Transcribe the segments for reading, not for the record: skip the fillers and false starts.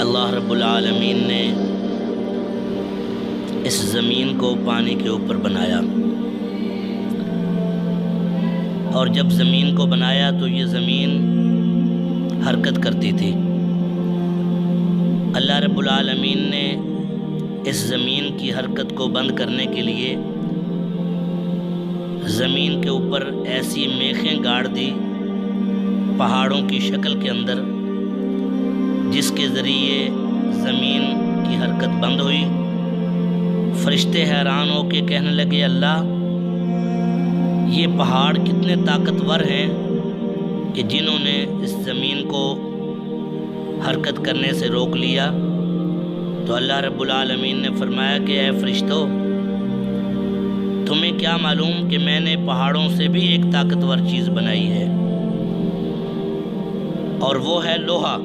اللہ رب العالمین نے اس زمین کو پانی کے اوپر بنایا، اور جب زمین کو بنایا تو یہ زمین حرکت کرتی تھی۔ اللہ رب العالمین نے اس زمین کی حرکت کو بند کرنے کے لیے زمین کے اوپر ایسی میخیں گاڑ دی پہاڑوں کی شکل کے اندر، جس کے ذریعے زمین کی حرکت بند ہوئی۔ فرشتے حیران ہو کے کہنے لگے، اللہ یہ پہاڑ کتنے طاقتور ہیں کہ جنہوں نے اس زمین کو حرکت کرنے سے روک لیا۔ تو اللہ رب العالمین نے فرمایا کہ اے فرشتوں، تمہیں کیا معلوم کہ میں نے پہاڑوں سے بھی ایک طاقتور چیز بنائی ہے، اور وہ ہے لوہا،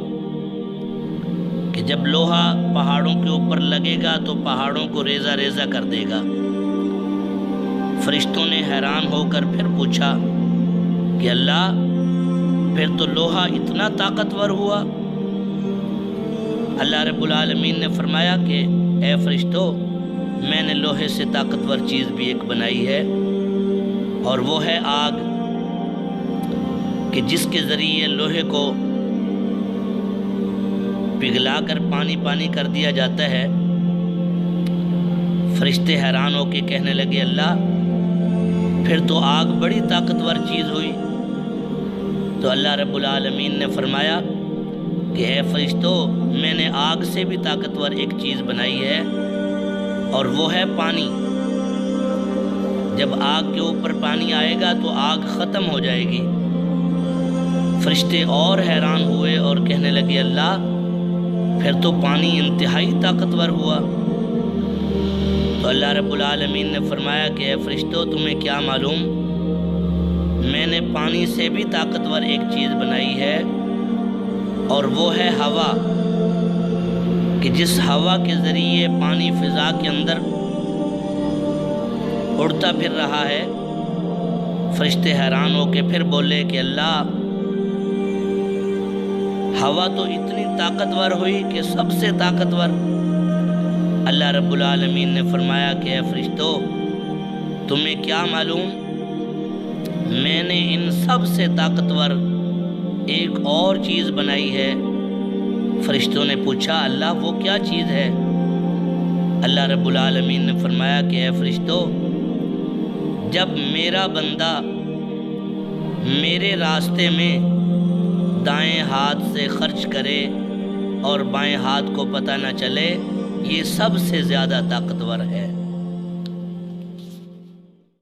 کہ جب لوہا پہاڑوں کے اوپر لگے گا تو پہاڑوں کو ریزہ ریزہ کر دے گا۔ فرشتوں نے حیران ہو کر پھر پوچھا کہ اللہ پھر تو لوہا اتنا طاقتور ہوا؟ اللہ رب العالمین نے فرمایا کہ اے فرشتوں، میں نے لوہے سے طاقتور چیز بھی ایک بنائی ہے، اور وہ ہے آگ، کہ جس کے ذریعے لوہے کو پگھلا کر پانی پانی کر دیا جاتا ہے۔ فرشتے حیران ہو کے کہنے لگے، اللہ پھر تو آگ بڑی طاقتور چیز ہوئی۔ تو اللہ رب العالمین نے فرمایا کہ اے فرشتوں، میں نے آگ سے بھی طاقتور ایک چیز بنائی ہے، اور وہ ہے پانی۔ جب آگ کے اوپر پانی آئے گا تو آگ ختم ہو جائے گی۔ فرشتے اور حیران ہوئے اور کہنے لگے، اللہ پھر تو پانی انتہائی طاقتور ہوا۔ تو اللہ رب العالمین نے فرمایا کہ اے فرشتوں، تمہیں کیا معلوم، میں نے پانی سے بھی طاقتور ایک چیز بنائی ہے، اور وہ ہے ہوا، کہ جس ہوا کے ذریعے پانی فضا کے اندر اڑتا پھر رہا ہے۔ فرشتے حیران ہو کے پھر بولے کہ اللہ ہوا تو اتنی طاقتور ہوئی کہ سب سے طاقتور۔ اللہ رب العالمین نے فرمایا کہ اے فرشتوں، تمہیں کیا معلوم، میں نے ان سب سے طاقتور ایک اور چیز بنائی ہے۔ فرشتوں نے پوچھا، اللہ وہ کیا چیز ہے؟ اللہ رب العالمین نے فرمایا کہ اے فرشتوں، جب میرا بندہ میرے راستے میں دائیں ہاتھ سے خرچ کرے اور بائیں ہاتھ کو پتہ نہ چلے، یہ سب سے زیادہ طاقتور ہے۔